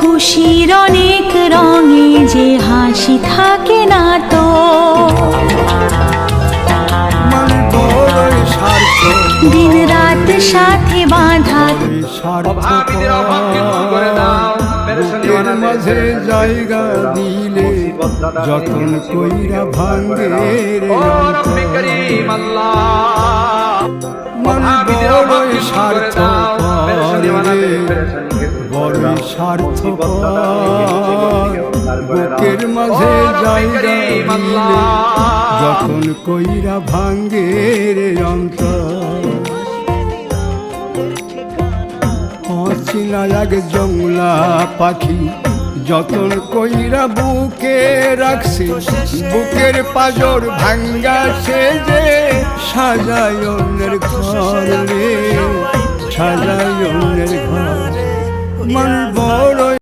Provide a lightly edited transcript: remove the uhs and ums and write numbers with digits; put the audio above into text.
খুশির অনেক রঙে যে হাসি থাকে না তো। দিন রাত সাথে বাঁধা বুকের মাঝে জায়গা দিলে যতন কইরা ভাঙ্গে বড়ই স্বার্থপর বুকের মাঝে জায়গা দিলে যতন কইরা ভাঙ্গে রে অন্তর। অচিনা এক জংলা পাখি যতন কইরা বুকে রাখছি, বুকের পাজর ভাঙ্গা সে যে সাজায় অন্যের ঘর রে, সাজায় অন্যের ঘর। মন বড়